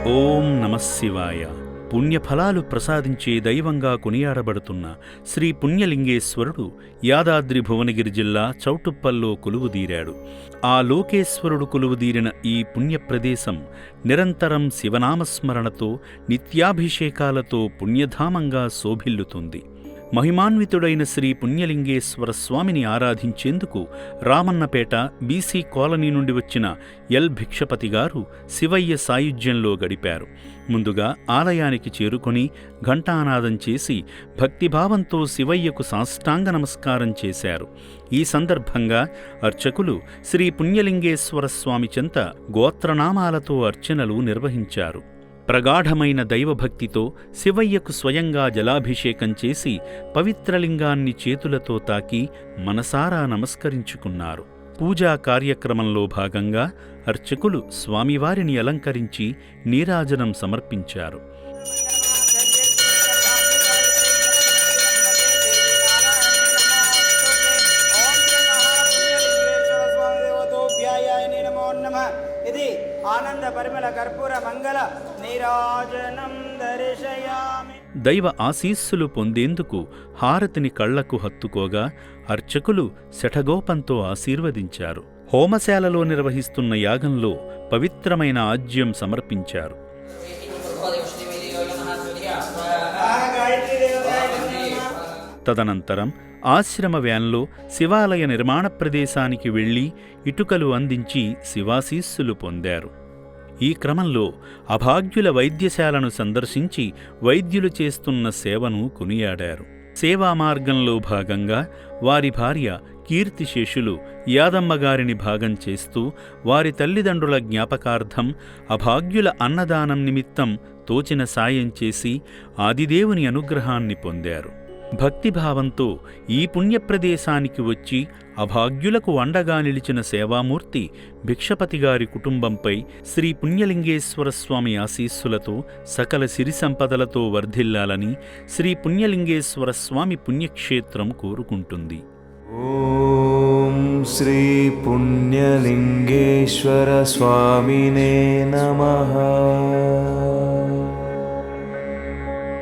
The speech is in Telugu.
ఓం నమఃశివాయ. పుణ్యఫలాలు ప్రసాదించే దైవంగా కొనియాడబడుతున్న శ్రీ పుణ్యలింగేశ్వరుడు యాదాద్రి భువనగిరి జిల్లా చౌటుప్పల్లో కొలువుదీరాడు. ఆ లోకేశ్వరుడు కొలువుదీరిన ఈ పుణ్యప్రదేశం నిరంతరం శివనామస్మరణతో నిత్యాభిషేకాలతో పుణ్యధామంగా శోభిల్లుతుంది. మహిమాన్వితుడైన శ్రీ పుణ్యలింగేశ్వర స్వామిని ఆరాధించేందుకు రామన్నపేట బీసీ కాలనీ నుండి వచ్చిన ఎల్ భిక్షపతి గారు శివయ్య సాయుధ్యంలో గడిపారు. ముందుగా ఆలయానికి చేరుకొని ఘంటానాదం చేసి భక్తిభావంతో శివయ్యకు సాష్టాంగ నమస్కారం చేశారు. ఈ సందర్భంగా అర్చకులు శ్రీ పుణ్యలింగేశ్వర స్వామి చెంత గోత్రనామాలతో అర్చనలు నిర్వహించారు. ప్రగాఢమైన దైవభక్తితో శివయ్యకు స్వయంగా జలాభిషేకం చేసి పవిత్రలింగాన్ని చేతులతో తాకి మనసారా నమస్కరించుకున్నారు. పూజా కార్యక్రమంలో భాగంగా అర్చకులు స్వామివారిని అలంకరించి నీరాజనం సమర్పించారు. ఆనంద పరిమళ కర్పూర మంగళ నీరాజనం దర్శయామి. దైవ ఆశీస్సులు పొందేందుకు హారతిని కళ్లకు హత్తుకోగా అర్చకులు శఠగోపంతో ఆశీర్వదించారు. హోమశాలలో నిర్వహిస్తున్న యాగంలో పవిత్రమైన ఆజ్యం సమర్పించారు. తదనంతరం ఆశ్రమ వ్యాన్లో శివాలయ నిర్మాణ ప్రదేశానికి వెళ్లి ఇటుకలు అందించి శివాశీస్సులు పొందారు. ఈ క్రమంలో అభాగ్యుల వైద్యశాలను సందర్శించి వైద్యులు చేస్తున్న సేవను కొనియాడారు. సేవా మార్గంలో భాగంగా వారి భార్య కీర్తిశేషులు యాదమ్మగారిని భాగం చేస్తూ వారి తల్లిదండ్రుల జ్ఞాపకార్థం అభాగ్యుల అన్నదానం నిమిత్తం తోచిన సాయం చేసి ఆదిదేవుని అనుగ్రహాన్ని పొందారు. భక్తిభావంతో ఈ పుణ్యప్రదేశానికి వచ్చి అభాగ్యులకు అండగా నిలిచిన సేవామూర్తి భిక్షపతిగారి కుటుంబంపై శ్రీ పుణ్యలింగేశ్వర స్వామి ఆశీస్సులతో సకల సిరి సంపదలతో వర్ధిల్లాలని శ్రీ పుణ్యలింగేశ్వర స్వామి పుణ్యక్షేత్రం కోరుకుంటుంది. ఓం శ్రీ పుణ్యలింగేశ్వర స్వామినే నమః.